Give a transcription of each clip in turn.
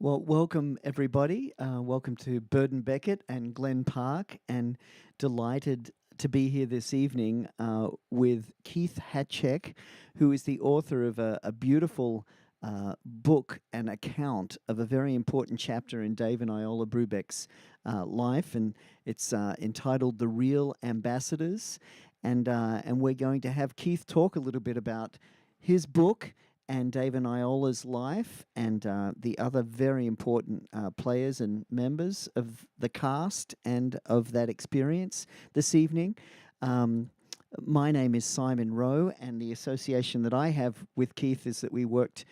Well, welcome everybody. Welcome to Burden Beckett and Glen Park, and delighted to be here this evening with Keith Hatcheck, who is the author of a beautiful book and account of a very important chapter in Dave and Iola Brubeck's life, and it's entitled "The Real Ambassadors," and we're going to have Keith talk a little bit about his book and Dave and Iola's life, and the other very important players and members of the cast and of that experience this evening. Um, my name is Simon Rowe, and the association that I have with Keith is that we worked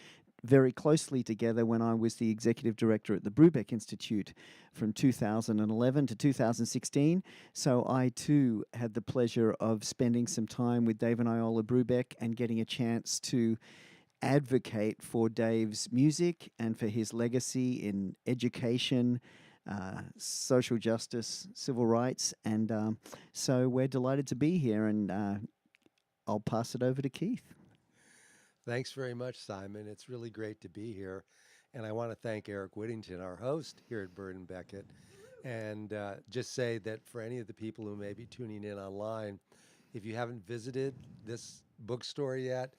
very closely together when I was the executive director at the Brubeck Institute from 2011 to 2016. So I too had the pleasure of spending some time with Dave and Iola Brubeck and getting a chance to advocate for Dave's music and for his legacy in education, social justice, civil rights. And so we're delighted to be here, and I'll pass it over to Keith. Thanks very much, Simon. It's really great to be here. And I want to thank Eric Whittington, our host here at Bird and Beckett, and just say that for any of the people who may be tuning in online, if you haven't visited this bookstore yet,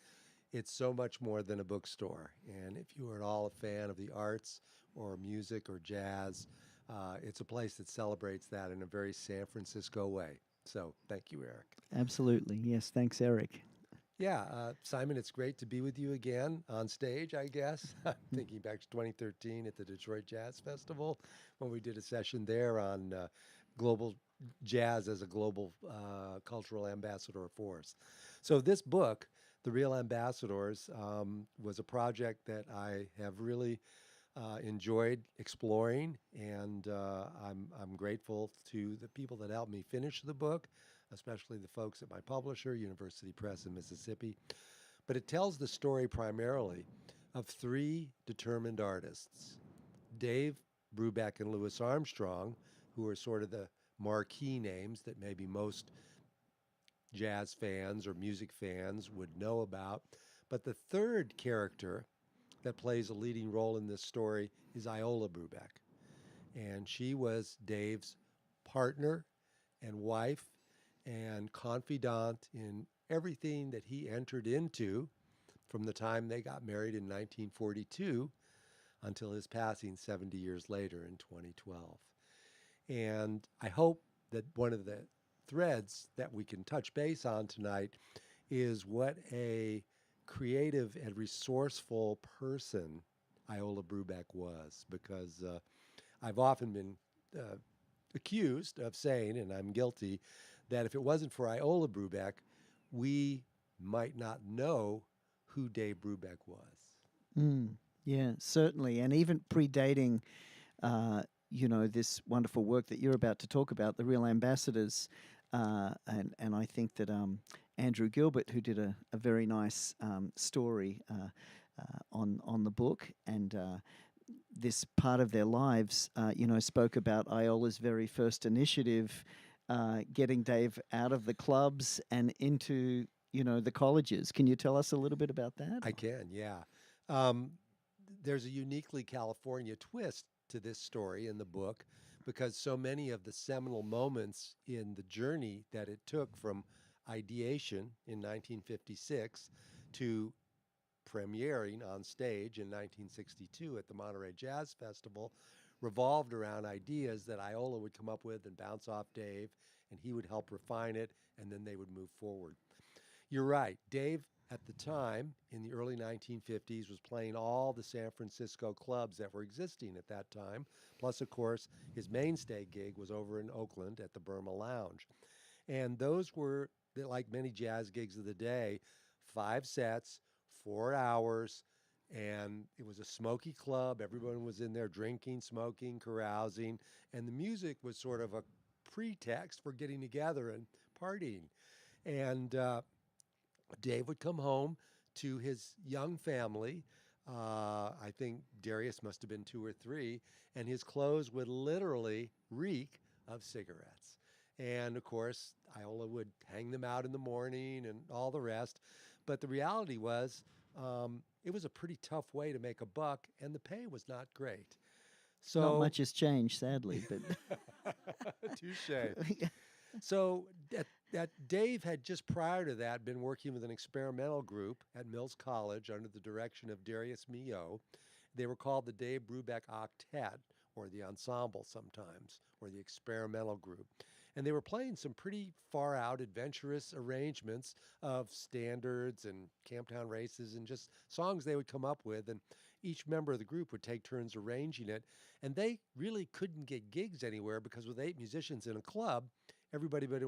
it's so much more than a bookstore. And if you are at all a fan of the arts or music or jazz, it's a place that celebrates that in a very San Francisco way. So thank you, Eric. Absolutely. Yes. Thanks, Eric. Yeah, Simon, it's great to be with you again on stage, I guess. I'm thinking back to 2013 at the Detroit Jazz Festival when we did a session there on global jazz as a global cultural ambassador force. So, this book, The Real Ambassadors, was a project that I have really enjoyed exploring, and I'm grateful to the people that helped me finish the book, especially the folks at my publisher, University Press in Mississippi. But it tells the story primarily of three determined artists: Dave Brubeck and Louis Armstrong, who are sort of the marquee names that maybe most jazz fans or music fans would know about. But the third character that plays a leading role in this story is Iola Brubeck. And she was Dave's partner and wife and confidant in everything that he entered into from the time they got married in 1942 until his passing 70 years later in 2012. And I hope that one of the threads that we can touch base on tonight is what a creative and resourceful person Iola Brubeck was, because I've often been accused of saying, and I'm guilty, that if it wasn't for Iola Brubeck, we might not know who Dave Brubeck was. Yeah, certainly. And even predating, this wonderful work that you're about to talk about, The Real Ambassadors. And I think that Andrew Gilbert, who did a very nice story on the book, and this part of their lives, spoke about Iola's very first initiative, getting Dave out of the clubs and into, the colleges. Can you tell us a little bit about that? I can, yeah. Um, there's a uniquely California twist to this story in the book because so many of the seminal moments in the journey that it took from ideation in 1956 to premiering on stage in 1962 at the Monterey Jazz Festival revolved around ideas that Iola would come up with and bounce off Dave, and he would help refine it, and then they would move forward. You're right. Dave, at the time, in the early 1950s, was playing all the San Francisco clubs that were existing at that time. Plus, of course, his mainstay gig was over in Oakland at the Burma Lounge. And those were, like many jazz gigs of the day, 5 sets, 4 hours, and it was a smoky club. Everyone was in there drinking, smoking, carousing, and the music was sort of a pretext for getting together and partying. And Dave would come home to his young family. I think Darius must have been 2 or 3, and his clothes would literally reek of cigarettes. And of course, Iola would hang them out in the morning and all the rest. But the reality was, it was a pretty tough way to make a buck, and the pay was not great. Not So, much has changed, sadly, but touche. So that Dave had just prior to that been working with an experimental group at Mills College under the direction of Darius Milhaud. They were called the Dave Brubeck Octet, or the ensemble sometimes, or the experimental group. And they were playing some pretty far out, adventurous arrangements of standards and Camptown races and just songs they would come up with. And each member of the group would take turns arranging it. And they really couldn't get gigs anywhere because with 8 musicians in a club, everybody would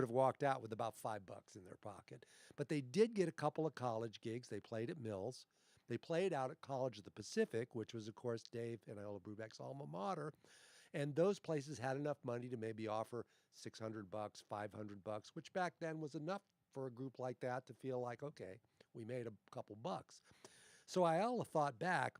have walked out with about $5 in their pocket. But they did get a couple of college gigs. They played at Mills. They played out at College of the Pacific, which was, of course, Dave and Iola Brubeck's alma mater. And those places had enough money to maybe offer $600, $500, which back then was enough for a group like that to feel like, okay, we made a couple bucks. So Iola thought back,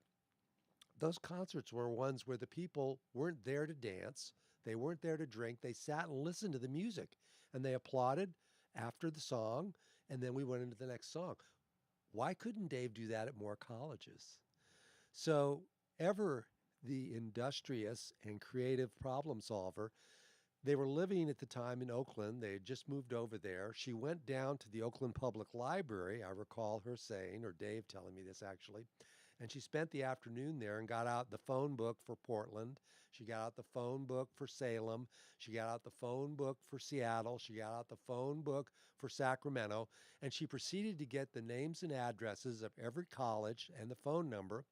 those concerts were ones where the people weren't there to dance. They weren't there to drink. They sat and listened to the music, and they applauded after the song, and then we went into the next song. Why couldn't Dave do that at more colleges? So, ever the industrious and creative problem solver, they were living at the time in Oakland. They had just moved over there. She went down to the Oakland Public Library, I recall her saying, or Dave telling me this actually, and she spent the afternoon there and got out the phone book for Portland. She got out the phone book for Salem. She got out the phone book for Seattle. She got out the phone book for Sacramento. And she proceeded to get the names and addresses of every college and the phone number.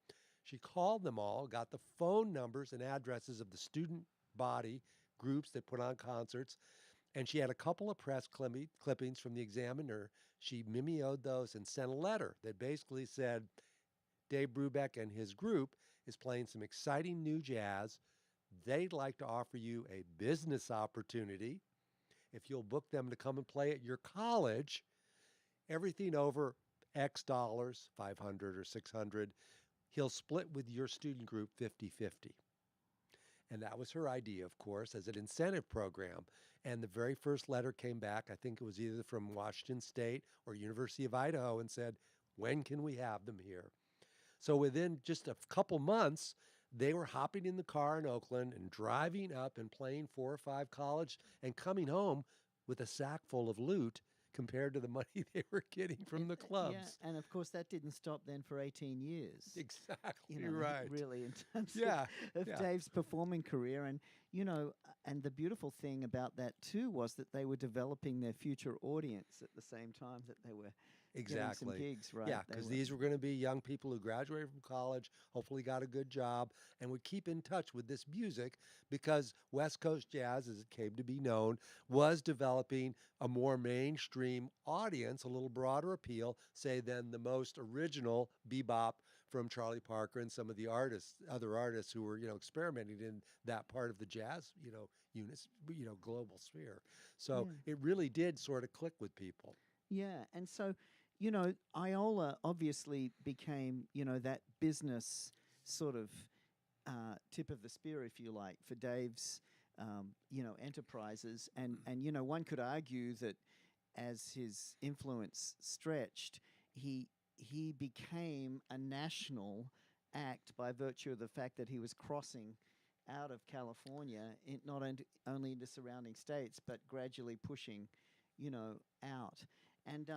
She called them all, got the phone numbers and addresses of the student body groups that put on concerts. And she had a couple of press clippings from the Examiner. She mimeoed those and sent a letter that basically said, Dave Brubeck and his group is playing some exciting new jazz. They'd like to offer you a business opportunity. If you'll book them to come and play at your college, everything over X dollars, 500 or 600, he'll split with your student group 50-50. And that was her idea, of course, as an incentive program. And the very first letter came back, I think it was either from Washington State or University of Idaho, and said, when can we have them here? So within just a couple months, they were hopping in the car in Oakland and driving up and playing 4 or 5 college and coming home with a sack full of loot compared to the money they were getting from the clubs. Yeah, and of course that didn't stop then for 18 years. Exactly right. Really, in terms of yeah. Dave's performing career. And, and the beautiful thing about that too was that they were developing their future audience at the same time that they were getting some gigs, right? Yeah, because these were going to be young people who graduated from college, hopefully got a good job, and would keep in touch with this music because West Coast jazz, as it came to be known, was developing a more mainstream audience, a little broader appeal, say, than the most original bebop from Charlie Parker and some of the other artists who were, experimenting in that part of the jazz, global sphere. So it really did sort of click with people. Yeah, and so Iola obviously became, that business sort of tip of the spear, if you like, for Dave's, enterprises. And one could argue that as his influence stretched, he became a national act by virtue of the fact that he was crossing out of California, not only into surrounding states, but gradually pushing, out. And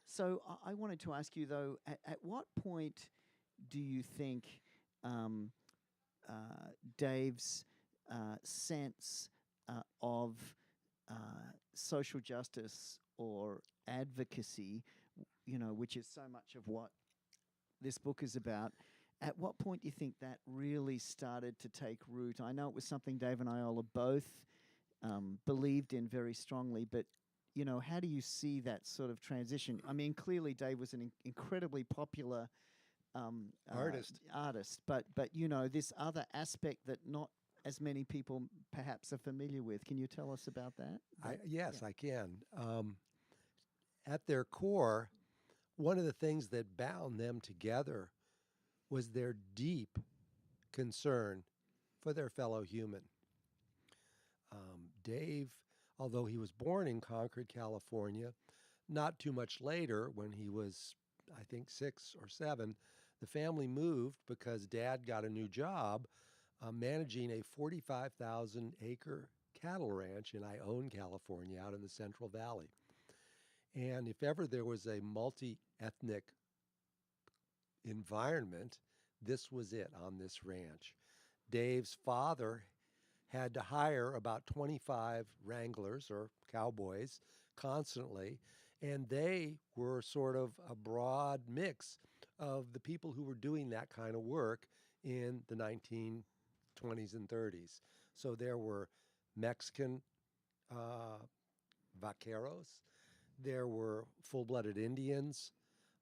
so I wanted to ask you, though, at what point do you think Dave's sense of social justice or advocacy, which is so much of what this book is about, at what point do you think that really started to take root? I know it was something Dave and Iola both believed in very strongly, but how do you see that sort of transition? I mean, clearly Dave was an incredibly popular artist, but this other aspect that not as many people perhaps are familiar with. Can you tell us about that? Yes, I can. At their core, one of the things that bound them together was their deep concern for their fellow human. Dave, although he was born in Concord, California, not too much later, when he was I think 6 or 7, the family moved because Dad got a new job managing a 45,000-acre cattle ranch in Iola, California, out in the Central Valley. And if ever there was a multi-ethnic environment, this was it on this ranch. Dave's father had to hire about 25 wranglers or cowboys constantly, and they were sort of a broad mix of the people who were doing that kind of work in the 1920s and 30s. So there were Mexican vaqueros, there were full-blooded Indians,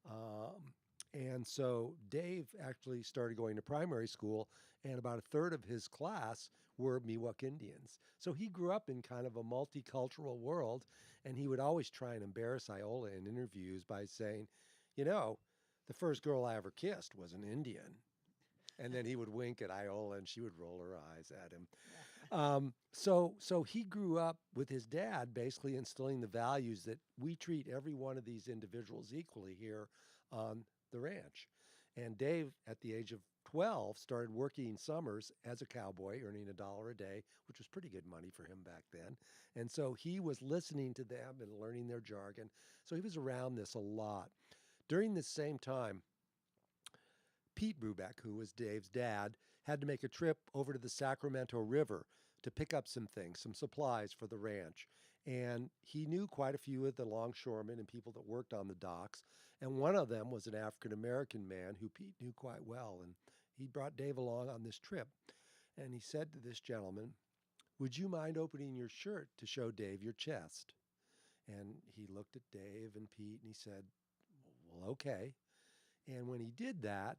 um, and so Dave actually started going to primary school, and about a third of his class were Miwok Indians. So he grew up in kind of a multicultural world, and he would always try and embarrass Iola in interviews by saying, you know, the first girl I ever kissed was an Indian. And then he would wink at Iola, and she would roll her eyes at him. So he grew up with his dad basically instilling the values that we treat every one of these individuals equally here on the ranch. And Dave, at the age of 12, started working summers as a cowboy, earning $1 a day, which was pretty good money for him back then. And so he was listening to them and learning their jargon. So he was around this a lot. During this same time, Pete Brubeck, who was Dave's dad, had to make a trip over to the Sacramento River to pick up some things, some supplies for the ranch. And he knew quite a few of the longshoremen and people that worked on the docks. And one of them was an African American man who Pete knew quite well. And he brought Dave along on this trip. And he said to this gentleman, "Would you mind opening your shirt to show Dave your chest?" And he looked at Dave and Pete and he said, "Well, okay." And when he did that,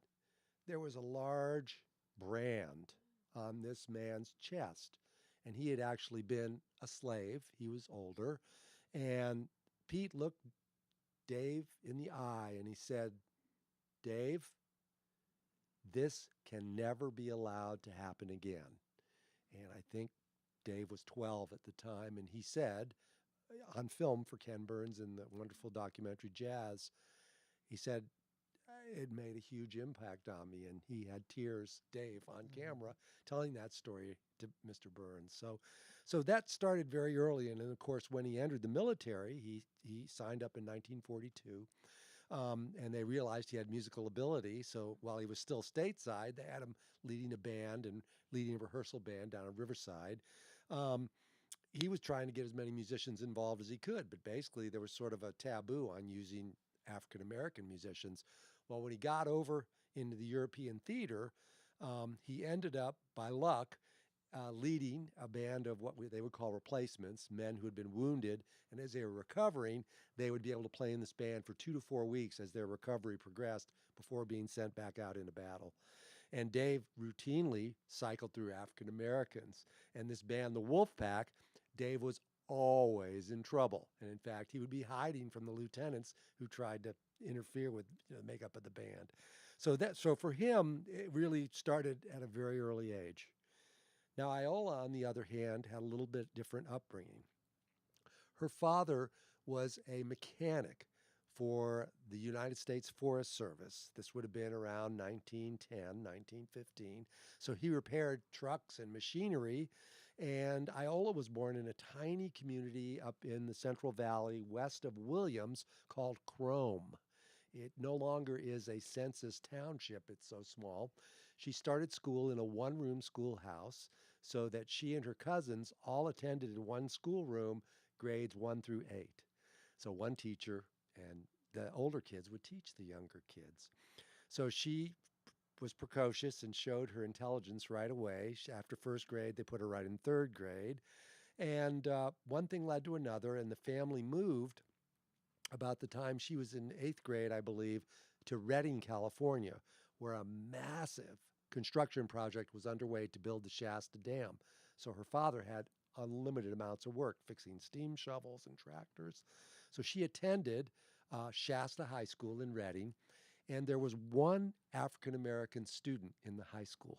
there was a large brand on this man's chest. And he had actually been a slave. He was older. And Pete looked Dave in the eye and he said, "Dave, this can never be allowed to happen again." And I think Dave was 12 at the time. And he said, on film for Ken Burns in the wonderful documentary Jazz, he said, "It made a huge impact on me." And he had tears, Dave, on camera, telling that story to Mr. Burns. So that started very early. And then, of course, when he entered the military, he signed up in 1942. And they realized he had musical ability. So while he was still stateside, they had him leading a band and leading a rehearsal band down in Riverside. He was trying to get as many musicians involved as he could, but basically there was sort of a taboo on using African American musicians. Well, when he got over into the European theater, he ended up, by luck, leading a band of what they would call replacements, men who had been wounded. And as they were recovering, they would be able to play in this band for 2 to 4 weeks as their recovery progressed before being sent back out into battle. And Dave routinely cycled through African Americans. And this band, the Wolf Pack, Dave was always in trouble. And in fact, he would be hiding from the lieutenants who tried to interfere with the makeup of the band. So for him, it really started at a very early age. Now, Iola, on the other hand, had a little bit different upbringing. Her father was a mechanic for the United States Forest Service. This would have been around 1910, 1915. So he repaired trucks and machinery. And Iola was born in a tiny community up in the Central Valley west of Williams called Crome. It no longer is a census township. It's so small. She started school in a one-room schoolhouse so that she and her cousins all attended in one schoolroom, grades 1 through 8. So one teacher, and the older kids would teach the younger kids. So she was precocious and showed her intelligence right away. After first grade, they put her right in third grade. And one thing led to another, and the family moved about the time she was in 8th grade, I believe, to Redding, California, where a massive construction project was underway to build the Shasta Dam. So her father had unlimited amounts of work fixing steam shovels and tractors. So she attended Shasta High School in Redding, and there was one African-American student in the high school.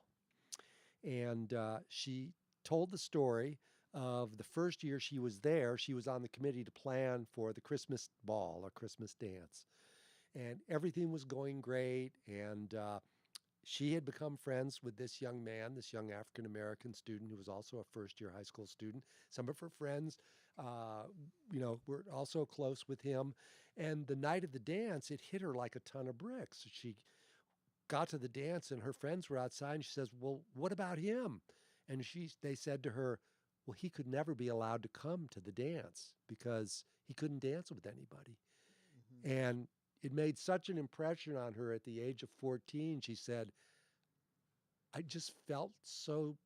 And she told the story of the first year she was there. She was on the committee to plan for the Christmas ball or Christmas dance. and everything was going great. And she had become friends with this young man, this young African American student who was also a first year high school student. Some of her friends, were also close with him. And the night of the dance, it hit her like a ton of bricks. She got to the dance and her friends were outside and she says, "Well, what about him?" And they said to her, "Well, he could never be allowed to come to the dance because he couldn't dance with anybody." Mm-hmm. And it made such an impression on her at the age of 14. She said, "I just felt so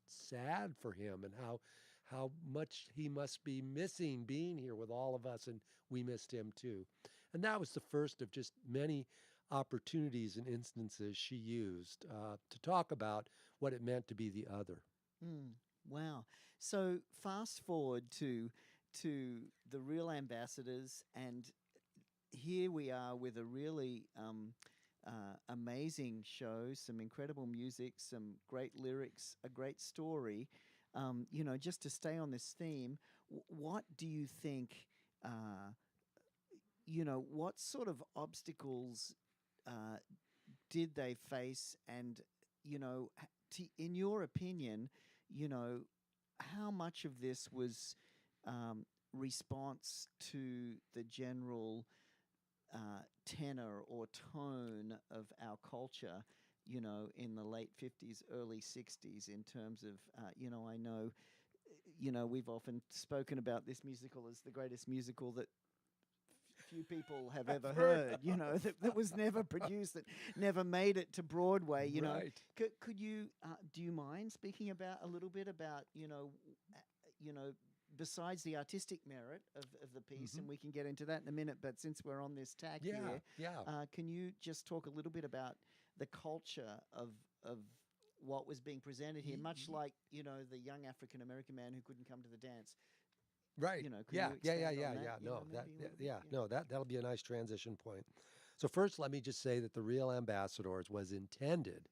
sad for him and how much he must be missing being here with all of us, and we missed him too." And that was the first of just many opportunities and instances she used to talk about what it meant to be the other. Mm, wow. So fast forward to the real ambassadors, and here we are with a really amazing show, some incredible music, some great lyrics, a great story. Just to stay on this theme, what do you think? What sort of obstacles uh, did they face, and in your opinion, you know, how much of this was response to the general tenor or tone of our culture, in the late 50s, early 60s, in terms of, I know, we've often spoken about this musical as the greatest musical that few people have ever heard, that was never produced, that never made it to Broadway, Right. Could you, do you mind speaking about a little bit about, besides the artistic merit of the piece, Mm-hmm. and we can get into that in a minute, but since we're on this tack Yeah, here, yeah. can you just talk a little bit about the culture of what was being presented here, much like, the young African American man who couldn't come to the dance? Right. Can you expand on that? No, Maybe a little bit? yeah, Yeah. no, that'll be a nice transition point. So first, let me just say that The Real Ambassadors was intended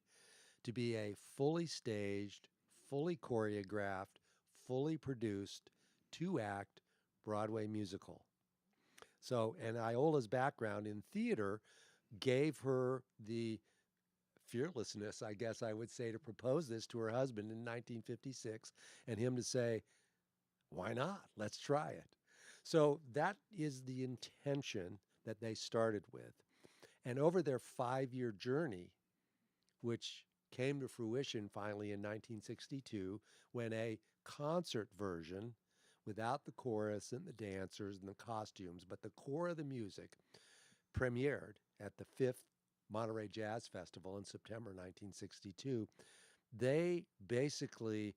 to be a fully staged, fully choreographed, fully produced, two-act Broadway musical. So, and Iola's background in theater gave her the fearlessness, I guess I would say, to propose this to her husband in 1956 and him to say, "Why not? Let's try it." So that is the intention that they started with. And over their 5-year journey, which came to fruition finally in 1962, when a concert version, without the chorus and the dancers and the costumes, but the core of the music, premiered at the 5th Monterey Jazz Festival in September 1962, they basically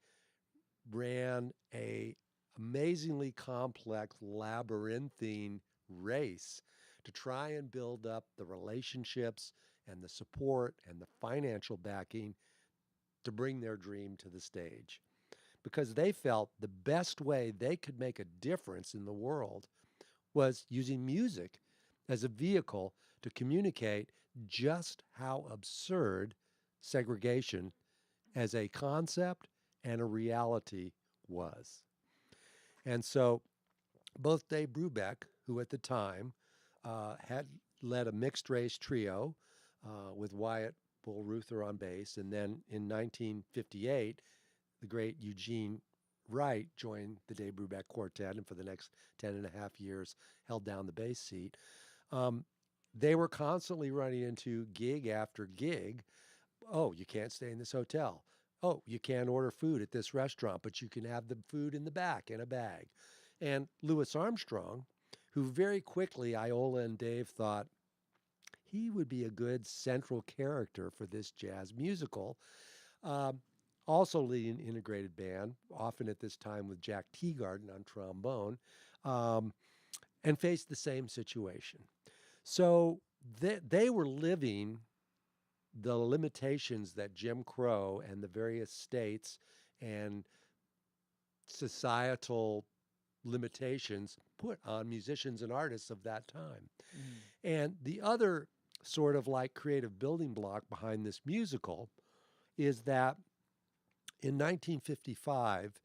ran a amazingly complex labyrinthine race to try and build up the relationships and the support and the financial backing to bring their dream to the stage, because they felt the best way they could make a difference in the world was using music as a vehicle to communicate just how absurd segregation as a concept and a reality was. And so both Dave Brubeck, who at the time had led a mixed race trio with Wyatt Bull Ruther on bass, and then in 1958, the great Eugene Wright joined the Dave Brubeck Quartet, and for the next 10 and a half years held down the bass seat. They were constantly running into gig after gig. "Oh, you can't stay in this hotel. Oh, you can't order food at this restaurant, but you can have the food in the back in a bag." And Louis Armstrong, who very quickly Iola and Dave thought he would be a good central character for this jazz musical, um, also leading an integrated band, often at this time with Jack Teagarden on trombone, um, and faced the same situation. So they were living the limitations that Jim Crow and the various states and societal limitations put on musicians and artists of that time. Mm. And the other sort of like creative building block behind this musical is that in 1955,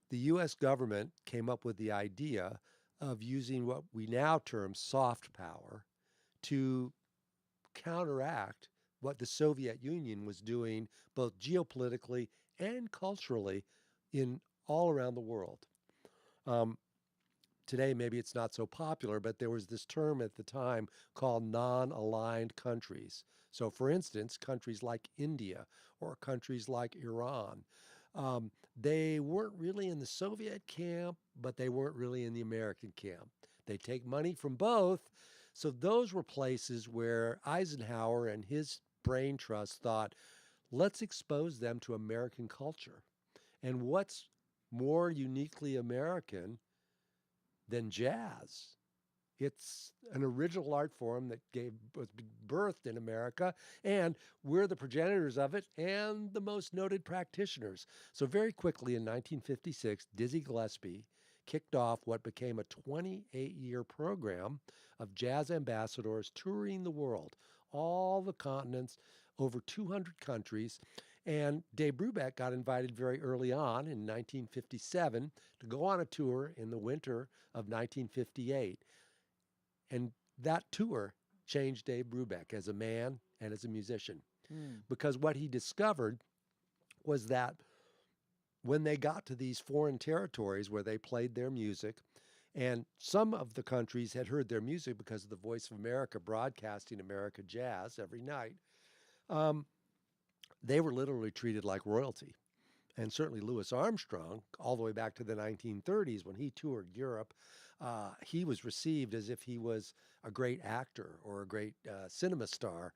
the US government came up with the idea of using what we now term soft power to counteract what the Soviet Union was doing, both geopolitically and culturally, in all around the world. Um, Today, maybe it's not so popular, but there was this term at the time called non-aligned countries. So, for instance, countries like India or countries like Iran, they weren't really in the Soviet camp, but they weren't really in the American camp. They take money from both. So those were places where Eisenhower and his brain trust thought, let's expose them to American culture. And what's more uniquely American than jazz? It's an original art form that was birthed in America, and we're the progenitors of it and the most noted practitioners. So very quickly in 1956, Dizzy Gillespie kicked off what became a 28-year program of jazz ambassadors touring the world, all the continents, over 200 countries. And Dave Brubeck got invited very early on in 1957 to go on a tour in the winter of 1958. And that tour changed Dave Brubeck as a man and as a musician. Because what he discovered was that when they got to these foreign territories where they played their music, and some of the countries had heard their music because of the Voice of America broadcasting America Jazz every night, they were literally treated like royalty. And certainly Louis Armstrong, all the way back to the 1930s when he toured Europe, he was received as if he was a great actor or a great cinema star.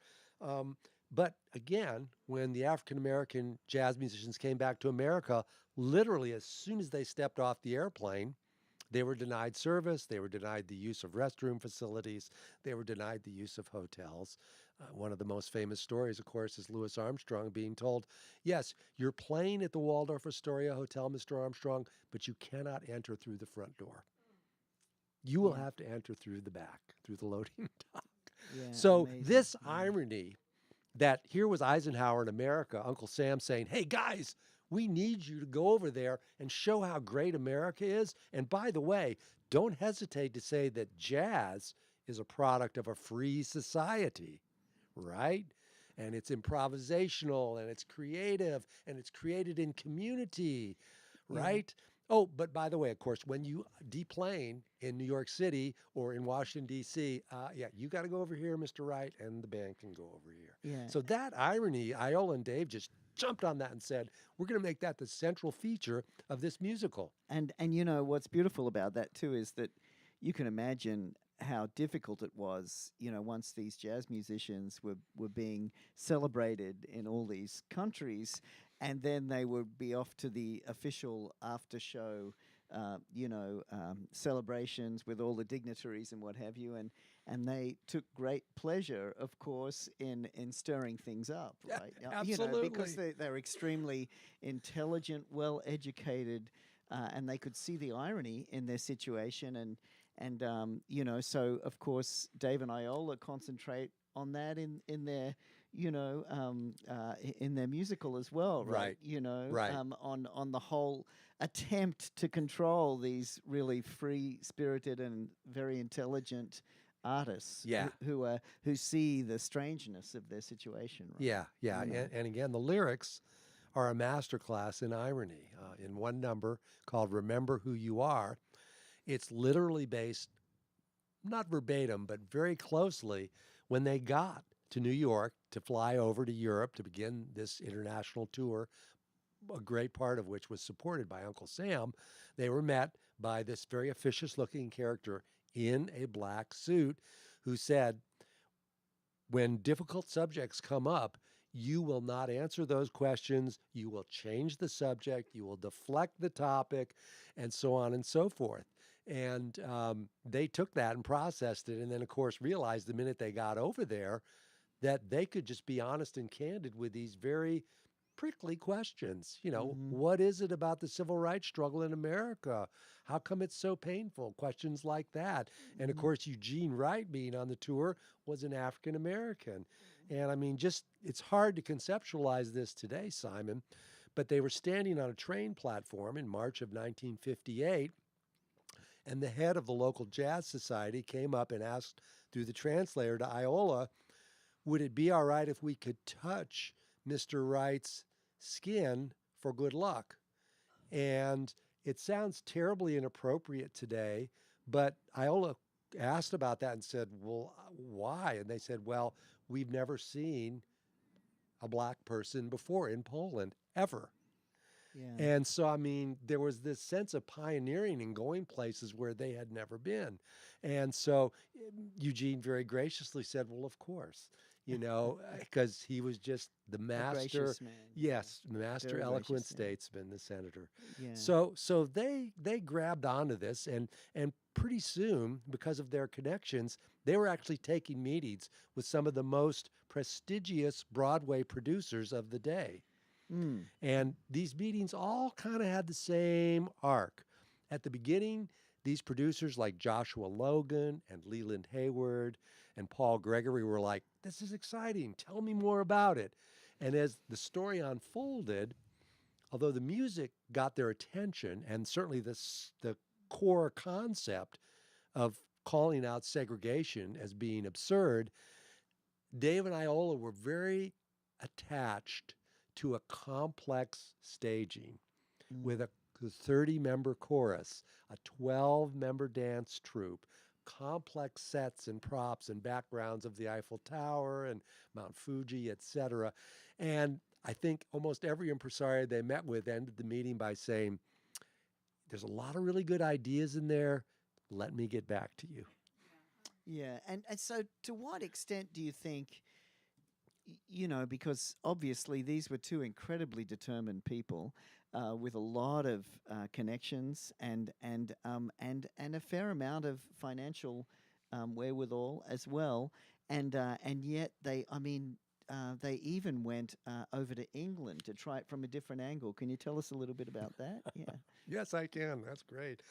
But again, when the African-American jazz musicians came back to America, literally as soon as they stepped off the airplane, they were denied service, they were denied the use of restroom facilities, they were denied the use of hotels. One of the most famous stories, of course, is Louis Armstrong being told, yes, you're playing at the Waldorf Astoria Hotel, Mr. Armstrong, but you cannot enter through the front door. You will have to enter through the back, through the loading dock. So amazing. this irony that here was Eisenhower in America, Uncle Sam saying, hey, guys, we need you to go over there and show how great America is. And by the way, don't hesitate to say that jazz is a product of a free society, right? And it's improvisational and it's creative and it's created in community, right? Oh, but by the way, of course, when you deplane in New York City or in Washington, D.C., you got to go over here, Mr. Wright, and the band can go over here. Yeah. So that irony, Iola and Dave just jumped on that and said, we're going to make that the central feature of this musical. And you know what's beautiful about that too is that you can imagine how difficult it was, you know, once these jazz musicians were being celebrated in all these countries, and then they would be off to the official after show, celebrations with all the dignitaries and what have you, and they took great pleasure, of course, in stirring things up, right? Absolutely. Because they're extremely intelligent, well educated, and they could see the irony in their situation, and so of course Dave and Iola concentrate on that in their in their musical as well, right? Right. On the whole attempt to control these really free spirited and very intelligent artists, who see the strangeness of their situation, right? Yeah. And again, the lyrics are a masterclass in irony. In one number called "Remember Who You Are," it's literally based, not verbatim, but very closely, when they got to New York to fly over to Europe to begin this international tour, a great part of which was supported by Uncle Sam. They were met by this very officious-looking character in a black suit who said, when difficult subjects come up, you will not answer those questions, you will change the subject, you will deflect the topic, and so on and so forth. And they took that and processed it, and then, of course, realized the minute they got over there that they could just be honest and candid with these very prickly questions. What is it about the civil rights struggle in America? How come it's so painful? Questions like that. And of course, Eugene Wright, being on the tour, was an African American. And I mean, it's hard to conceptualize this today, Simon, but they were standing on a train platform in March of 1958, and the head of the local jazz society came up and asked through the translator to Iola, would it be all right if we could touch Mr. Wright's skin for good luck? And it sounds terribly inappropriate today, but Iola asked about that and said, well, why? And they said, well, we've never seen a black person before in Poland, ever. Yeah. And so, I mean, there was this sense of pioneering and going places where they had never been. And so Eugene very graciously said, well, of course, because he was just the A master. gracious man. Yes, master Very eloquent gracious man. statesman, the senator. Yeah. So they grabbed onto this, and pretty soon, because of their connections, they were actually taking meetings with some of the most prestigious Broadway producers of the day. Mm. And these meetings all kind of had the same arc. At the beginning, these producers like Joshua Logan and Leland Hayward and Paul Gregory were like, this is exciting. Tell me more about it. And as the story unfolded, although the music got their attention, and certainly the core concept of calling out segregation as being absurd, Dave and Iola were very attached to a complex staging with a 30-member chorus, a 12-member dance troupe, complex sets and props and backgrounds of the Eiffel Tower and Mount Fuji, etc. And I think almost every impresario they met with ended the meeting by saying, there's a lot of really good ideas in there. Let me get back to you. Yeah. And so to what extent do you think, because obviously these were two incredibly determined people with a lot of connections and a fair amount of financial wherewithal as well, and yet they even went over to England to try it from a different angle. Can you tell us a little bit about that? Yeah. Yes, I can. That's great.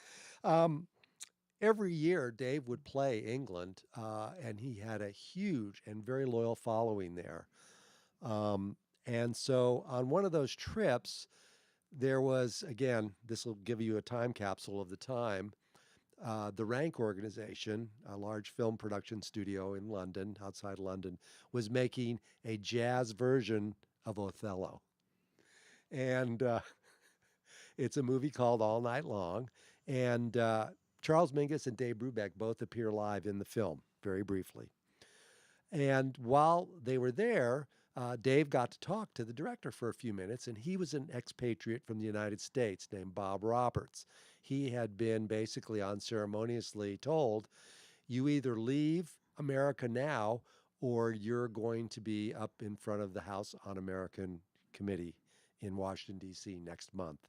Every year, Dave would play England, and he had a huge and very loyal following there. And so on one of those trips, there was, again, this will give you a time capsule of the time, the Rank Organization, a large film production studio in London, outside London, was making a jazz version of Othello. And it's a movie called All Night Long. And Charles Mingus and Dave Brubeck both appear live in the film, very briefly. And while they were there, Dave got to talk to the director for a few minutes, and he was an expatriate from the United States named Bob Roberts. He had been basically unceremoniously told, you either leave America now or you're going to be up in front of the House Un-American Committee in Washington, D.C. next month.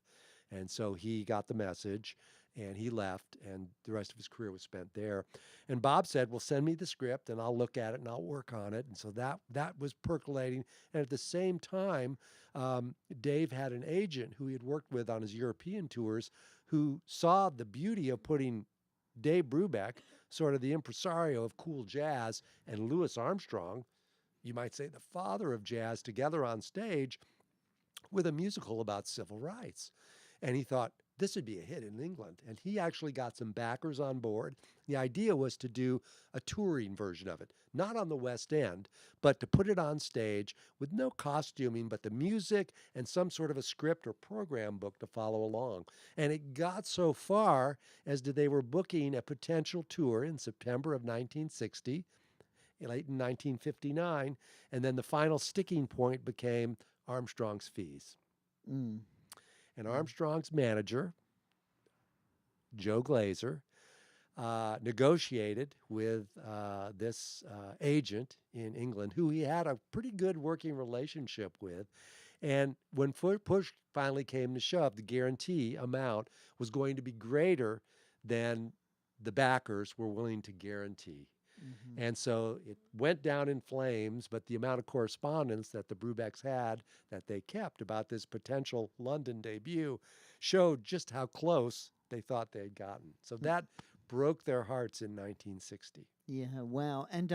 And so he got the message, and he left, and the rest of his career was spent there. And Bob said, well, send me the script, and I'll look at it, and I'll work on it. And so that was percolating. And at the same time, Dave had an agent who he had worked with on his European tours who saw the beauty of putting Dave Brubeck, sort of the impresario of cool jazz, and Louis Armstrong, you might say the father of jazz, together on stage with a musical about civil rights. And he thought, this would be a hit in England. And he actually got some backers on board. The idea was to do a touring version of it, not on the West End, but to put it on stage with no costuming, but the music and some sort of a script or program book to follow along. And it got so far as they were booking a potential tour in September of 1960, late in 1959, and then the final sticking point became Armstrong's fees. Mm. And Armstrong's manager, Joe Glazer, negotiated with this agent in England who he had a pretty good working relationship with. And when push finally came to shove, the guarantee amount was going to be greater than the backers were willing to guarantee. Mm-hmm. And so it went down in flames, but the amount of correspondence that the Brubecks had that they kept about this potential London debut showed just how close they thought they'd gotten. So that broke their hearts in 1960. Yeah, wow. And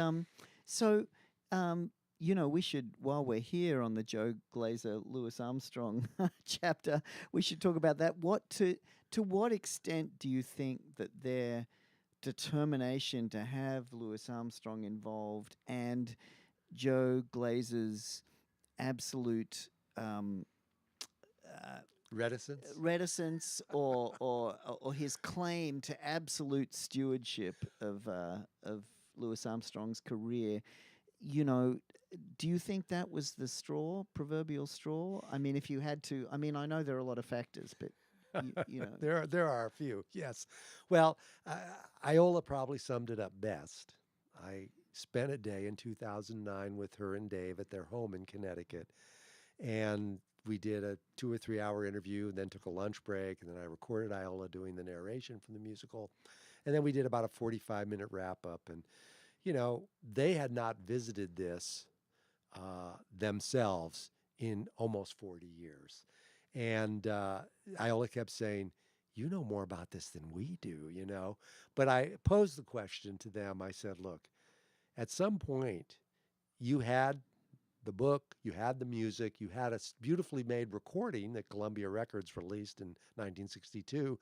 we should, while we're here on the Joe Glazer, Louis Armstrong chapter, we should talk about that. To what extent do you think that their determination to have Louis Armstrong involved and Joe Glazer's absolute Reticence? reticence or his claim to absolute stewardship of Louis Armstrong's career, you know, do you think that was the proverbial straw? I mean, if you had to, I mean, I know there are a lot of factors, but you know, There are a few, yes. Well, Iola probably summed it up best. I spent a day in 2009 with her and Dave at their home in Connecticut, and we did a 2 or 3 hour interview, and then took a lunch break, and then I recorded Iola doing the narration from the musical, and then we did about a 45-minute wrap up. And they had not visited this themselves in almost 40 years. And Iola kept saying, "You know more about this than we do." But I posed the question to them. I said, "Look, at some point, you had the book, you had the music, you had a beautifully made recording that Columbia Records released in 1962.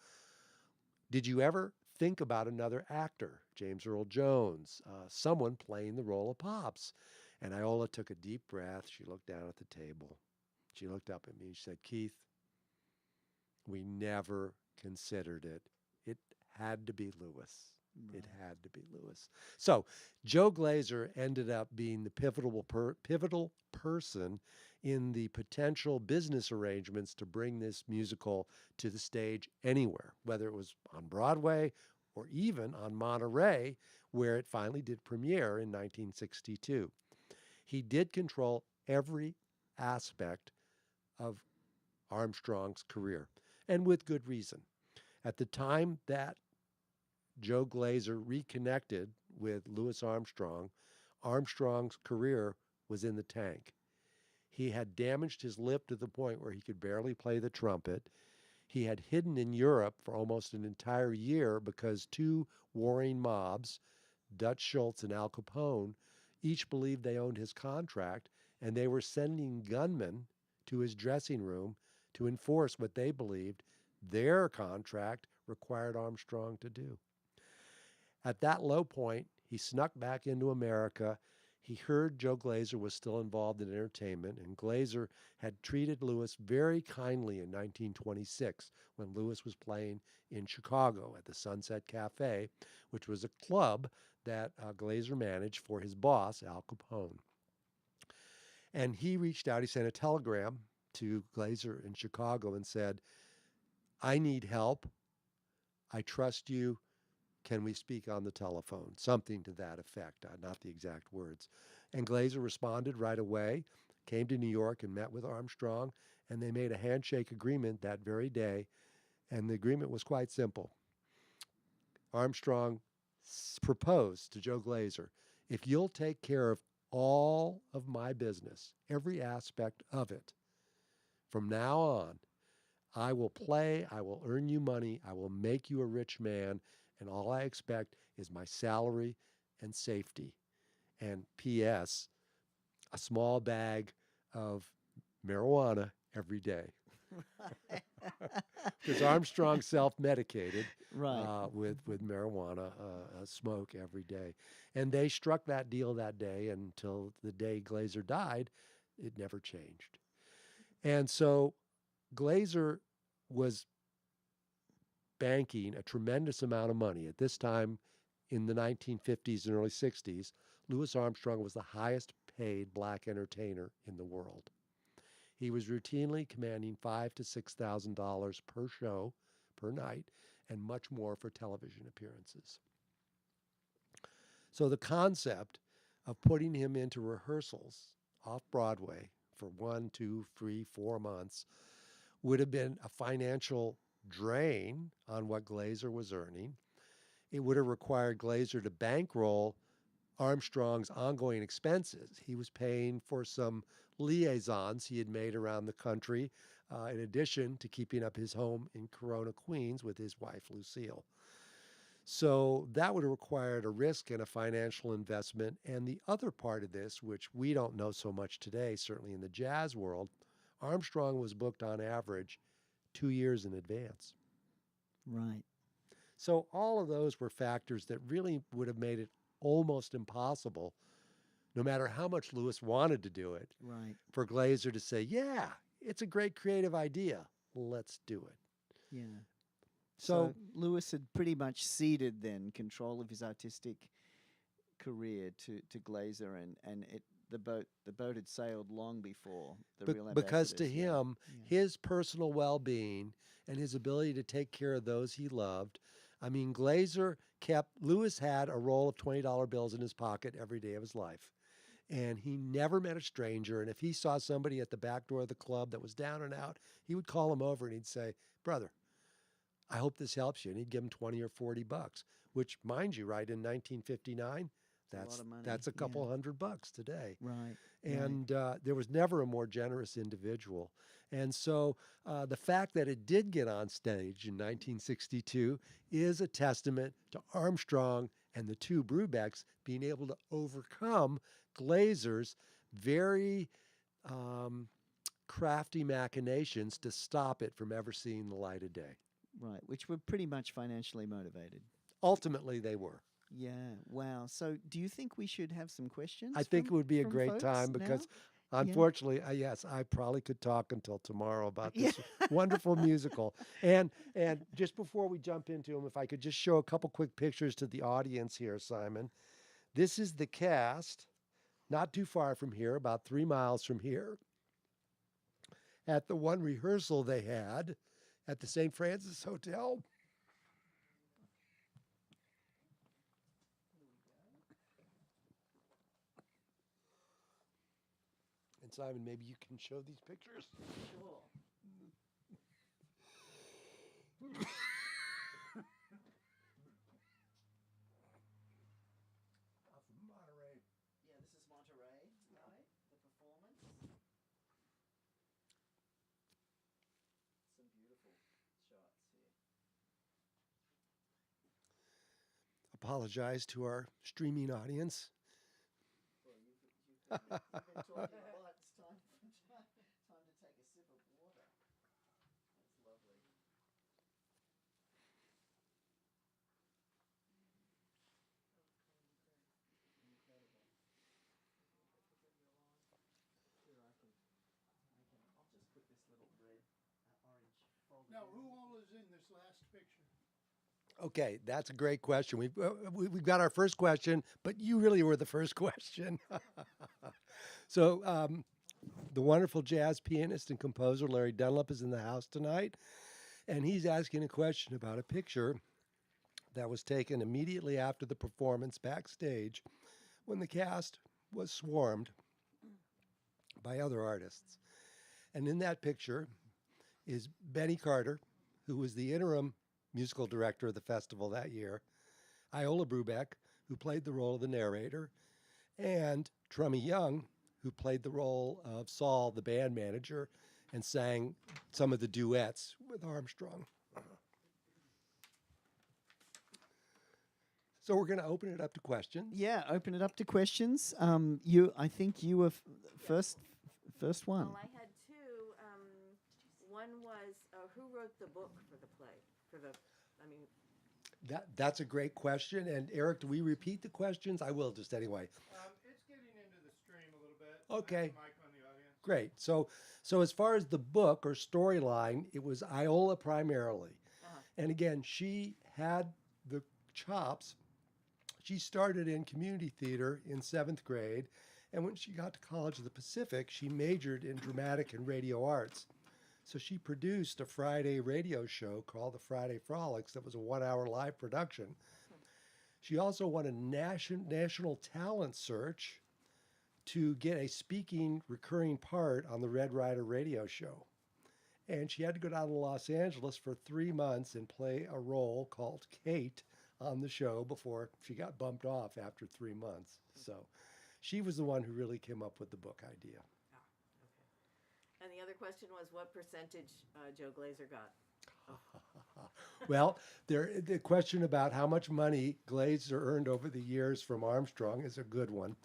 Did you ever think about another actor, James Earl Jones, someone playing the role of Pops?" And Iola took a deep breath. She looked down at the table. She looked up at me and she said, "Keith, we never considered it. It had to be Louis. It had to be Louis." So Joe Glazer ended up being the pivotal person in the potential business arrangements to bring this musical to the stage anywhere, whether it was on Broadway or even on Monterey, where it finally did premiere in 1962. He did control every aspect of Armstrong's career, and with good reason. At the time that Joe Glazer reconnected with Louis Armstrong, Armstrong's career was in the tank. He had damaged his lip to the point where he could barely play the trumpet. He had hidden in Europe for almost an entire year because two warring mobs, Dutch Schultz and Al Capone, each believed they owned his contract, and they were sending gunmen to his dressing room to enforce what they believed their contract required Armstrong to do. At that low point, he snuck back into America. He heard Joe Glazer was still involved in entertainment, and Glazer had treated Louis very kindly in 1926 when Louis was playing in Chicago at the Sunset Cafe, which was a club that Glazer managed for his boss, Al Capone. And he reached out, he sent a telegram to Glazer in Chicago and said, "I need help. I trust you. Can we speak on the telephone?" Something to that effect, not the exact words. And Glazer responded right away, came to New York and met with Armstrong, and they made a handshake agreement that very day. And the agreement was quite simple. Armstrong proposed to Joe Glazer, "If you'll take care of all of my business, every aspect of it, from now on, I will play, I will earn you money, I will make you a rich man, and all I expect is my salary and safety. And P.S., a small bag of marijuana every day." Because Armstrong self-medicated right. with marijuana smoke every day. And they struck that deal that day until the day Glazer died. It never changed. And so Glazer was banking a tremendous amount of money. At this time, in the 1950s and early 60s, Louis Armstrong was the highest paid black entertainer in the world. He was routinely commanding $5,000 to $6,000 per show, per night, and much more for television appearances. So the concept of putting him into rehearsals off Broadway for 1, 2, 3, 4 months would have been a financial drain on what Glazer was earning. It would have required Glazer to bankroll Armstrong's ongoing expenses. He was paying for some liaisons he had made around the country, in addition to keeping up his home in Corona, Queens with his wife, Lucille. So that would have required a risk and a financial investment. And the other part of this, which we don't know so much today, certainly in the jazz world, Armstrong was booked on average 2 years in advance. Right. So all of those were factors that really would have made it almost impossible no matter how much Lewis wanted to do it, Right. for Glazer to say, yeah, it's a great creative idea. Let's do it. Yeah. So, So Lewis had pretty much ceded then control of his artistic career to Glazer, and the boat had sailed long before the real because to ambassadors. Yeah. him, his personal well-being and his ability to take care of those he loved, I mean, Lewis had a roll of $20 bills in his pocket every day of his life. And he never met a stranger. And if he saw somebody at the back door of the club that was down and out, he would call him over and he'd say, brother, I hope this helps you. And he'd give him 20 or 40 bucks, which, mind you, right, in 1959, a lot of money. that's a couple $100 today. Right. And there was never a more generous individual. And so the fact that it did get on stage in 1962 is a testament to Armstrong and the two Brubecks being able to overcome Glazer's very crafty machinations to stop it from ever seeing the light of day. Right, which were pretty much financially motivated. Ultimately, they were. Yeah, wow. So do you think we should have some questions? I think it would be a from great folks time now? because, Yeah. unfortunately, yes, I probably could talk until tomorrow about Yeah. this wonderful musical. And just before we jump into them, if I could just show a couple quick pictures to the audience here, Simon. This is the cast, not too far from here, about 3 miles from here, at the one rehearsal they had at the St. Francis Hotel. And Simon, maybe you can show these pictures. Sure. Monterey. Yeah, this is Monterey, right? The performance. Some beautiful shots here. Apologize to our streaming audience. Well, you've been talking a lot. It's time to take a sip of water. That's lovely. Incredible. Sure, I'll just put this little red, orange folder. Now, who all is in this last picture? Okay, that's a great question. We've got our first question, but you really were the first question. So, the wonderful jazz pianist and composer Larry Dunlop is in the house tonight, and he's asking a question about a picture that was taken immediately after the performance backstage when the cast was swarmed by other artists. And in that picture is Benny Carter, who was the interim musical director of the festival that year, Iola Brubeck, who played the role of the narrator, and Trummy Young, who played the role of Saul, the band manager, and sang some of the duets with Armstrong. So we're going to open it up to questions. Yeah, open it up to questions. I think you were first one. Well, I had two. One was who wrote the book for the play? That's a great question. And Eric, do we repeat the questions? I will just anyway. It's getting into the stream a little bit. Okay. I have a mic on the audience. Great. So as far as the book or storyline, it was Iola primarily. And again, she had the chops. She started in community theater in 7th grade. And when she got to College of the Pacific, she majored in dramatic and radio arts. So she produced a Friday radio show called the Friday Frolics that was a 1-hour live production. She also won a national talent search to get a speaking recurring part on the Red Ryder radio show. And she had to go down to Los Angeles for 3 months and play a role called Kate on the show before she got bumped off after 3 months. So she was the one who really came up with the book idea. And the other question was what percentage Joe Glazer got? Well, the question about how much money Glazer earned over the years from Armstrong is a good one.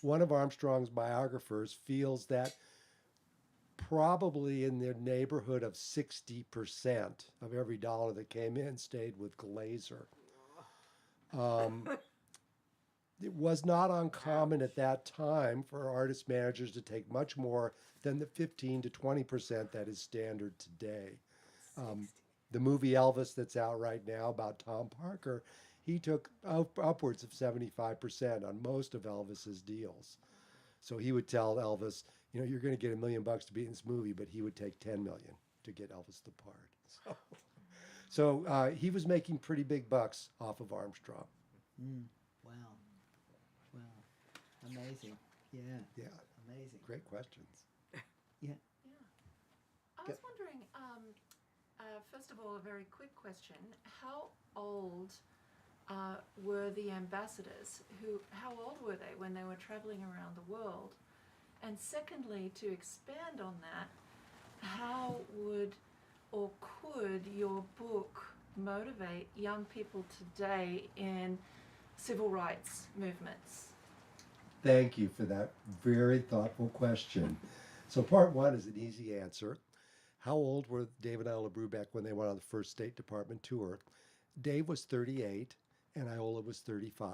One of Armstrong's biographers feels that probably in the neighborhood of 60% of every dollar that came in stayed with Glazer. it was not uncommon at that time for artist managers to take much more than the 15 to 20% that is standard today. The movie Elvis that's out right now about Tom Parker, he took upwards of 75% on most of Elvis's deals. So he would tell Elvis, you know, you're going to get $1 million to be in this movie, but he would take 10 million to get Elvis the part. So he was making pretty big bucks off of Armstrong. Wow. Wow. Amazing. Yeah. Yeah, Amazing. great questions. Yeah. I Go. was wondering, first of all, a very quick question. How old were the ambassadors? How old were they when they were traveling around the world? And secondly, to expand on that, how would or could your book motivate young people today in civil rights movements? Thank you for that very thoughtful question. So part one is an easy answer. How old were Dave and Iola Brubeck when they went on the first State Department tour? Dave was 38 and Iola was 35.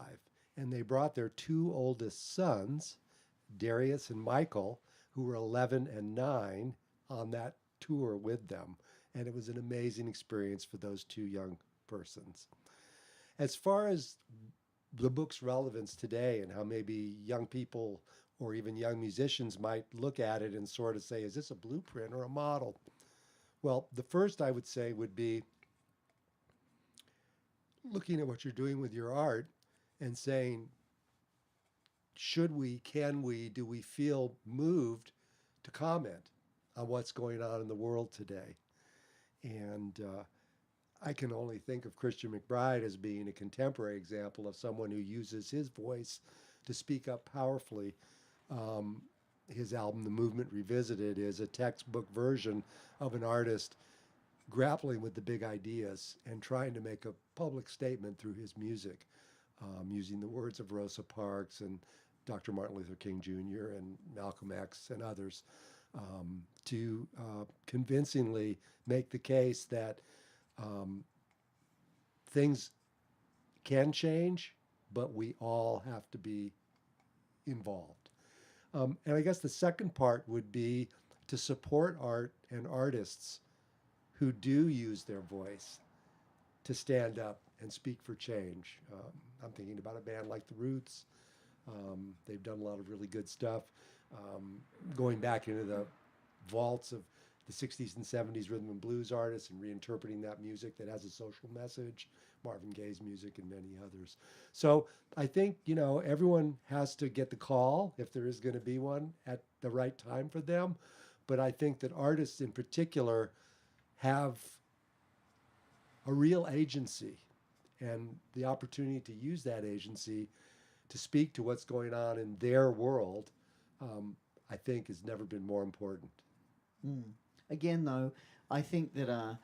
And they brought their two oldest sons, Darius and Michael, who were 11 and 9, on that tour with them. And it was an amazing experience for those two young persons. As far as the book's relevance today and how maybe young people or even young musicians might look at it and sort of say, is this a blueprint or a model? Well, the first I would say would be looking at what you're doing with your art and saying, should we, can we, do we feel moved to comment on what's going on in the world today? And I can only think of Christian McBride as being a contemporary example of someone who uses his voice to speak up powerfully. His album, The Movement Revisited, is a textbook version of an artist grappling with the big ideas and trying to make a public statement through his music, using the words of Rosa Parks and Dr. Martin Luther King Jr. and Malcolm X and others, to convincingly make the case that things can change, but we all have to be involved. And I guess the second part would be to support art and artists who do use their voice to stand up and speak for change. I'm thinking about a band like The Roots. They've done a lot of really good stuff. Going back into the vaults of the 60s and 70s rhythm and blues artists and reinterpreting that music that has a social message, Marvin Gaye's music and many others. So I think, you know, everyone has to get the call, if there is going to be one, at the right time for them. But I think that artists in particular have a real agency and the opportunity to use that agency to speak to what's going on in their world, I think has never been more important. Again, though, I think that,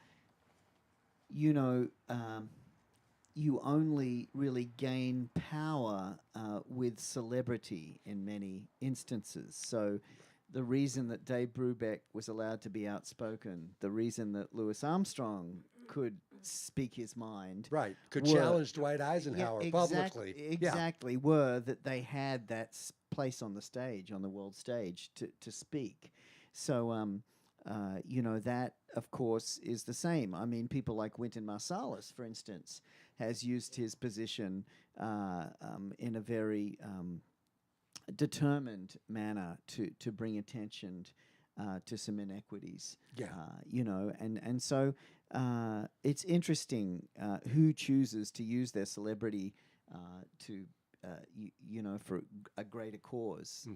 you only really gain power with celebrity in many instances. So the reason that Dave Brubeck was allowed to be outspoken, the reason that Louis Armstrong could speak his mind. Right. Could were- challenge Dwight Eisenhower publicly. Exactly, were that they had that place on the stage, on the world stage, to speak. So, that, of course, is the same. I mean, people like Wynton Marsalis, for instance, has used his position in a very determined manner to bring attention to some inequities. Yeah. And so it's interesting who chooses to use their celebrity to for a greater cause,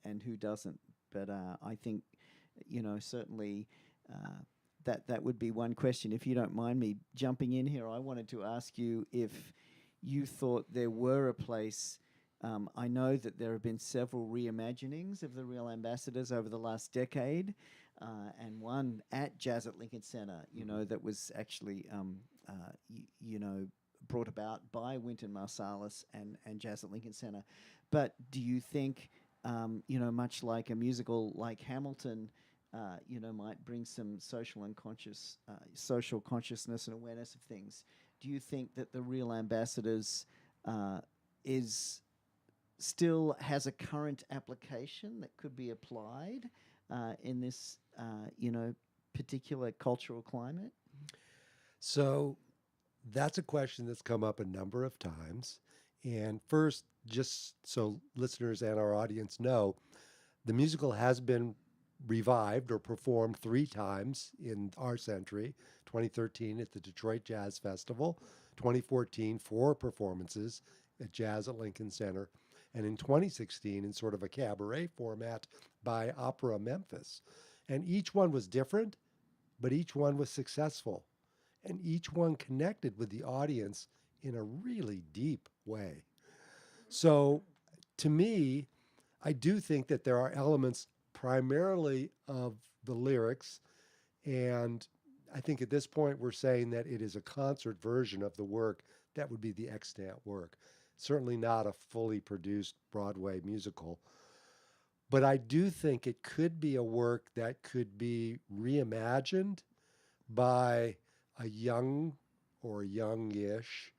and who doesn't. But I think, certainly that would be one question. If you don't mind me jumping in here, I wanted to ask you if you thought there were a place. I know that there have been several reimaginings of the Real Ambassadors over the last decade, and one at Jazz at Lincoln Center, that was actually, brought about by Wynton Marsalis and Jazz at Lincoln Center. But do you think, much like a musical like Hamilton, might bring some social consciousness and awareness of things? Do you think that the Real Ambassadors is still has a current application that could be applied in this, particular cultural climate? So that's a question that's come up a number of times. And first, just so listeners and our audience know, the musical has been revived or performed 3 times in our century: 2013 at the Detroit Jazz Festival, 2014 4 performances at Jazz at Lincoln Center, and in 2016 in sort of a cabaret format by Opera Memphis. And each one was different, but each one was successful. And each one connected with the audience in a really deep way. So to me, I do think that there are elements primarily of the lyrics, and I think at this point we're saying that it is a concert version of the work that would be the extant work. Certainly not a fully produced Broadway musical. But I do think it could be a work that could be reimagined by a young or youngish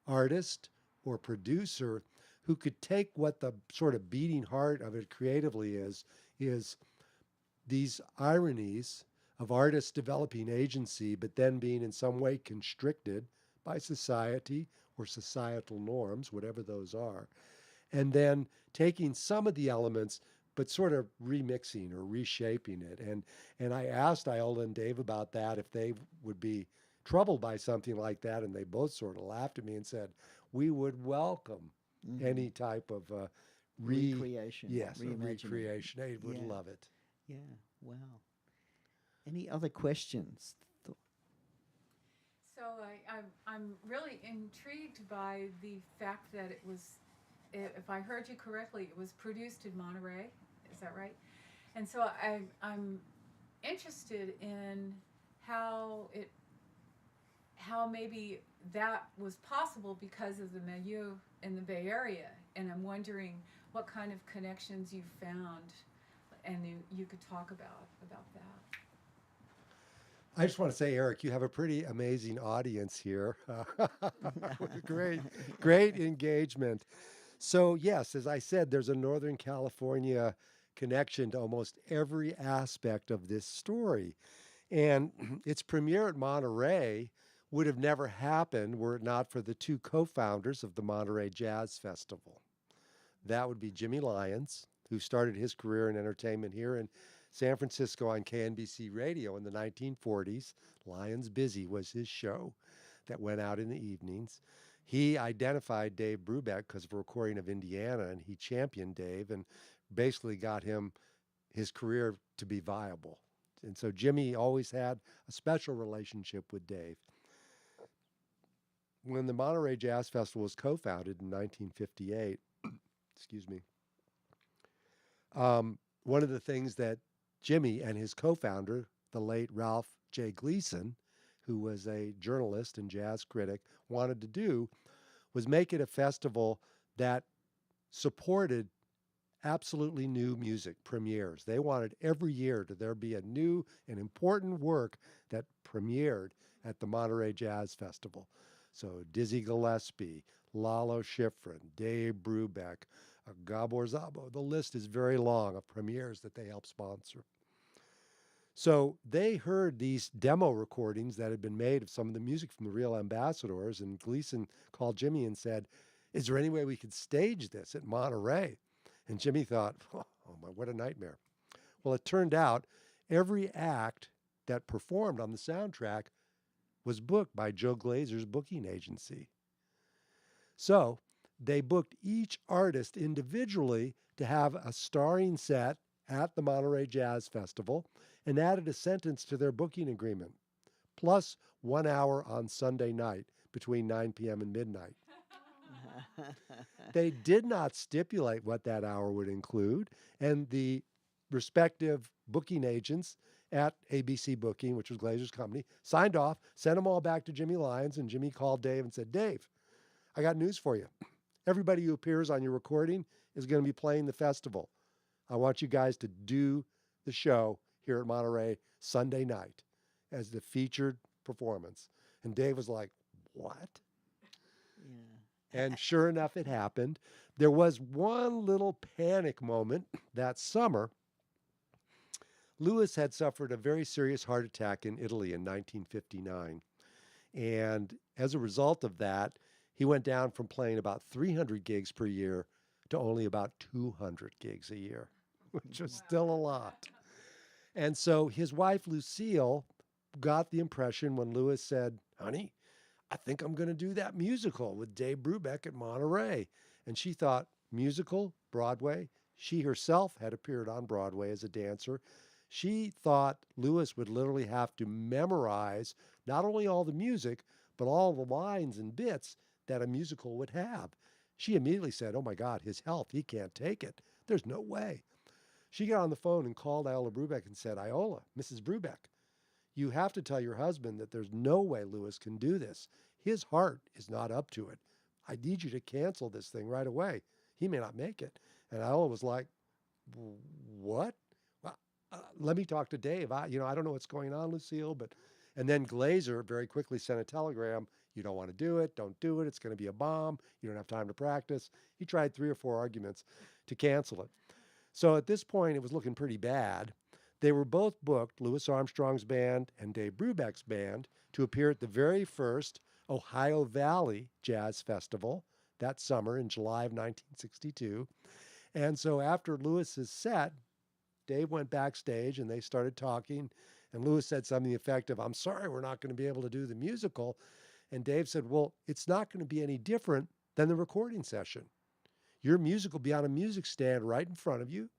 artist or producer who could take what the sort of beating heart of it creatively is these ironies of artists developing agency, but then being in some way constricted by society or societal norms, whatever those are, and then taking some of the elements, but sort of remixing or reshaping it. And I asked Iola and Dave about that, if they would be troubled by something like that, and they both sort of laughed at me and said, we would welcome any type of Recreation. Yes, a reimagining. recreation. They would Yeah. love it. Yeah, wow. Any other questions? So I'm really intrigued by the fact that it was, if I heard you correctly, it was produced in Monterey. Is that right? And so I'm interested in how maybe that was possible because of the milieu in the Bay Area. And I'm wondering what kind of connections you found, and you could talk about that. I just want to say, Eric, you have a pretty amazing audience here. Great engagement. So yes, as I said, there's a Northern California connection to almost every aspect of this story. And its premiere at Monterey would have never happened were it not for the 2 co-founders of the Monterey Jazz Festival. That would be Jimmy Lyons, who started his career in entertainment here in San Francisco on KNBC radio in the 1940s. Lyons Busy was his show that went out in the evenings. He identified Dave Brubeck because of a recording of Indiana, and he championed Dave and basically got him his career to be viable. And so Jimmy always had a special relationship with Dave. When the Monterey Jazz Festival was co-founded in 1958, excuse me, one of the things that Jimmy and his co-founder, the late Ralph J. Gleason, who was a journalist and jazz critic, wanted to do was make it a festival that supported absolutely new music premieres. They wanted every year to there be a new and important work that premiered at the Monterey Jazz Festival. So Dizzy Gillespie, Lalo Schifrin, Dave Brubeck, Gabor Szabo. The list is very long of premieres that they helped sponsor. So they heard these demo recordings that had been made of some of the music from the Real Ambassadors, and Gleason called Jimmy and said, is there any way we could stage this at Monterey? And Jimmy thought, oh my, what a nightmare. Well, it turned out every act that performed on the soundtrack was booked by Joe Glazer's booking agency. So they booked each artist individually to have a starring set at the Monterey Jazz Festival and added a sentence to their booking agreement, plus 1 hour on Sunday night between 9 p.m. and midnight. They did not stipulate what that hour would include, and the respective booking agents at ABC Booking, which was Glazer's company, signed off, sent them all back to Jimmy Lyons, and Jimmy called Dave and said, Dave, I got news for you. Everybody who appears on your recording is going to be playing the festival. I want you guys to do the show here at Monterey Sunday night as the featured performance. And Dave was like, what? Yeah. And sure enough, it happened. There was one little panic moment that summer. Louis had suffered a very serious heart attack in Italy in 1959. And as a result of that, he went down from playing about 300 gigs per year to only about 200 gigs a year, which was still a lot. And so his wife, Lucille, got the impression when Louis said, "Honey, I think I'm going to do that musical with Dave Brubeck at Monterey." And she thought, musical, Broadway. She herself had appeared on Broadway as a dancer. She thought Louis would literally have to memorize not only all the music, but all the lines and bits that a musical would have. She immediately said, "Oh my God, his health, he can't take it. There's no way." She got on the phone and called Iola Brubeck and said, "Iola, Mrs. Brubeck, you have to tell your husband that there's no way Louis can do this. His heart is not up to it. I need you to cancel this thing right away. He may not make it." And Iola was like, "What? Well, let me talk to Dave. I don't know what's going on, Lucille." And then Glazer very quickly sent a telegram. "You don't want to do it. Don't do it. It's going to be a bomb. You don't have time to practice." He tried 3 or 4 arguments to cancel it. So at this point, it was looking pretty bad. They were both booked, Louis Armstrong's band and Dave Brubeck's band, to appear at the very first Ohio Valley Jazz Festival that summer in July of 1962. And so after Louis's set, Dave went backstage and they started talking. And Louis said something to the effect of, "I'm sorry, we're not going to be able to do the musical." And Dave said, "Well, it's not going to be any different than the recording session. Your music will be on a music stand right in front of you,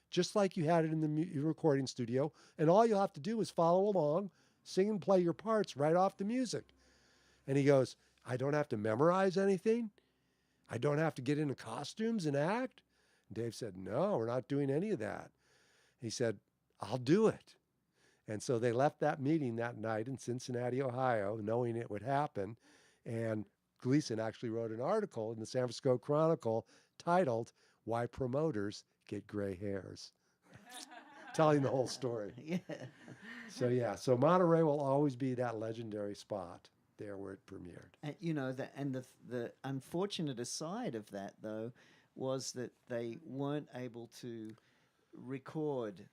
just like you had it in the recording studio. And all you'll have to do is follow along, sing and play your parts right off the music." And he goes, "I don't have to memorize anything? I don't have to get into costumes and act?" And Dave said, "No, we're not doing any of that." He said, "I'll do it." And so they left that meeting that night in Cincinnati, Ohio, knowing it would happen. And Gleason actually wrote an article in the San Francisco Chronicle titled, "Why Promoters Get Gray Hairs," telling the whole story. Yeah. So Monterey will always be that legendary spot there where it premiered. And the unfortunate aside of that, though, was that they weren't able to record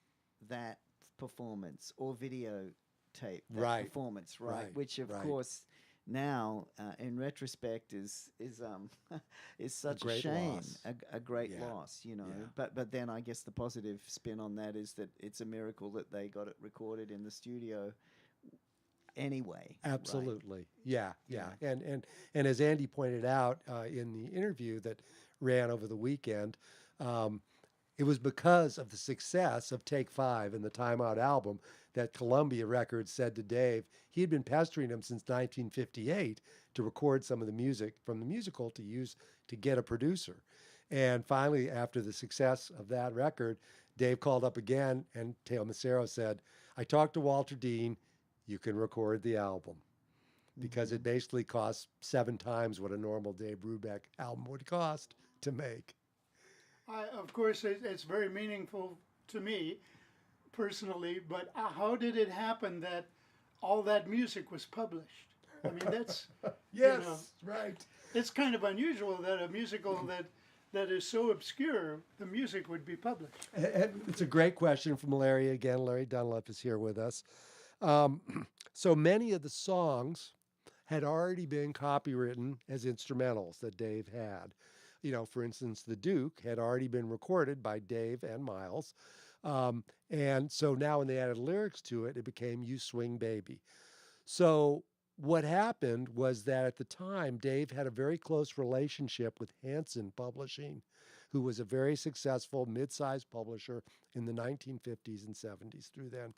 that performance or videotape that Right. performance, right? Right. Which, of Right. course, now in retrospect is such a great shame, loss. a great Yeah. loss, Yeah. But then I guess the positive spin on that is that it's a miracle that they got it recorded in the studio anyway. right? Absolutely. Yeah. And as Andy pointed out in the interview that ran over the weekend, it was because of the success of Take 5 and the Time Out album that Columbia Records said to Dave he had been pestering him since 1958 to record some of the music from the musical to use to get a producer. And finally, after the success of that record, Dave called up again and Teo Macero said, "I talked to Walter Dean. You can record the album." Because it basically costs 7 times what a normal Dave Brubeck album would cost to make. Of course, it's very meaningful to me personally, but how did it happen that all that music was published? I mean, that's Yes, right. it's kind of unusual that a musical that is so obscure, the music would be published. And it's a great question from Larry again. Larry Dunlap is here with us. So many of the songs had already been copywritten as instrumentals that Dave had. For instance, The Duke had already been recorded by Dave and Miles. And so now when they added lyrics to it, it became You Swing Baby. So what happened was that at the time, Dave had a very close relationship with Hanson Publishing, who was a very successful mid-sized publisher in the 1950s and 70s through then.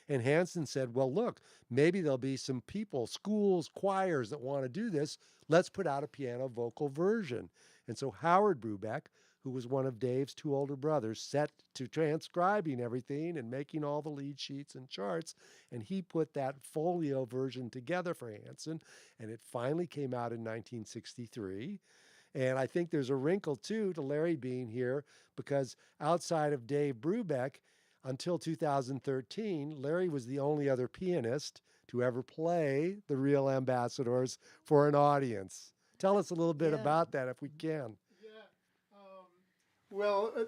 And Hanson said, "Well, look, maybe there'll be some people, schools, choirs that want to do this. Let's put out a piano vocal version." And so Howard Brubeck, who was one of Dave's 2 older brothers, set to transcribing everything and making all the lead sheets and charts. And he put that folio version together for Hanson. And it finally came out in 1963. And I think there's a wrinkle, too, to Larry being here, because outside of Dave Brubeck, until 2013, Larry was the only other pianist to ever play the Real Ambassadors for an audience. tell us a little bit Yeah. about that if we can. Yeah. Well,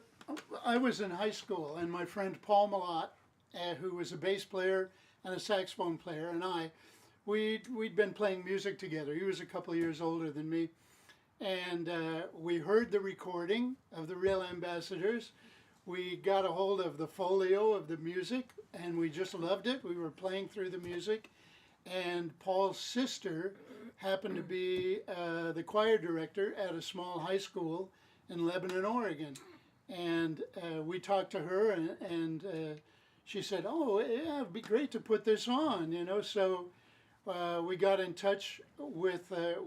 I was in high school, and my friend Paul Malott, who was a bass player and a saxophone player, and we'd been playing music together. He was a couple of years older than me, and we heard the recording of the Real Ambassadors. We got a hold of the folio of the music, and we just loved it. We were playing through the music, and Paul's sister happened to be the choir director at a small high school in Lebanon, Oregon. And we talked to her, and she said, "Oh, yeah, it'd be great to put this on," you know. So we got in touch with the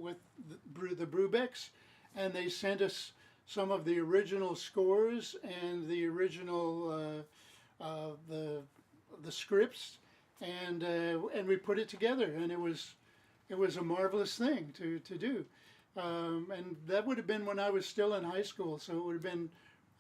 Brubecks, and they sent us some of the original scores and the original the scripts, and we put it together, and it was a marvelous thing to do. And that would have been when I was still in high school, so it would have been,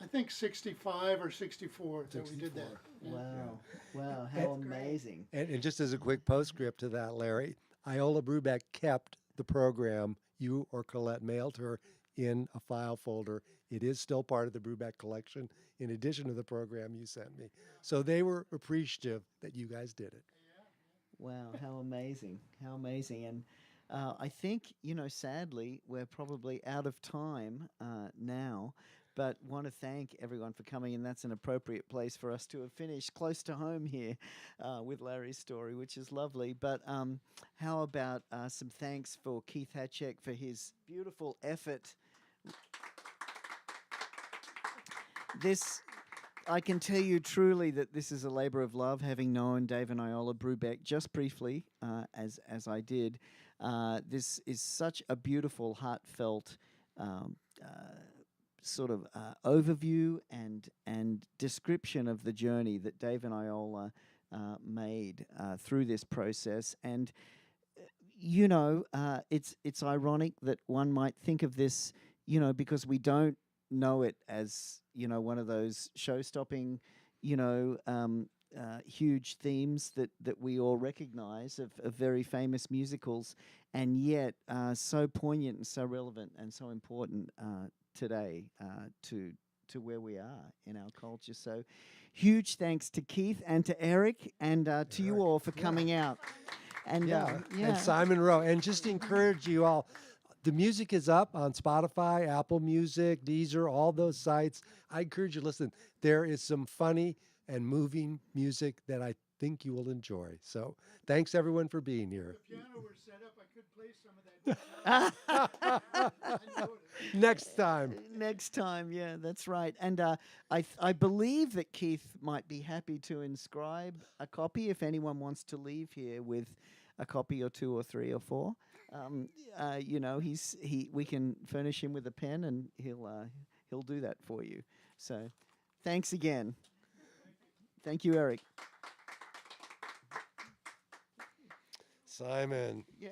I think, 65 or 64 that we did that. Yeah. Wow. Wow. How amazing. And just as a quick postscript to that, Larry, Iola Brubeck kept the program you or Colette mailed her in a file folder. It is still part of the Brubeck collection, in addition to the program you sent me. So they were appreciative that you guys did it. Wow, how amazing. How amazing. And I think, sadly, we're probably out of time now, but want to thank everyone for coming, and that's an appropriate place for us to have finished close to home here with Larry's story, which is lovely. But how about some thanks for Keith Hatchek for his beautiful effort. I can tell you truly that this is a labor of love, having known Dave and Iola Brubeck just briefly, as I did. This is such a beautiful, heartfelt sort of overview and description of the journey that Dave and Iola made through this process. And it's ironic that one might think of this, because we don't know it as one of those show-stopping, huge themes that we all recognize of very famous musicals, and yet so poignant and so relevant and so important today to where we are in our culture. So huge thanks to Keith and to Eric and to you all for coming out. And and Simon Rowe. And just encourage you all. The music is up on Spotify, Apple Music, Deezer, all those sites. I encourage you to listen. There is some funny and moving music that I think you will enjoy. So thanks, everyone, for being here. If the piano were set up, I could play some of that. Next time. Next time, yeah, that's right. And I believe that Keith might be happy to inscribe a copy if anyone wants to leave here with a copy or two or three or four. We can furnish him with a pen, and he'll do that for you. So, thanks again. Thank you, Eric. Simon. Yeah.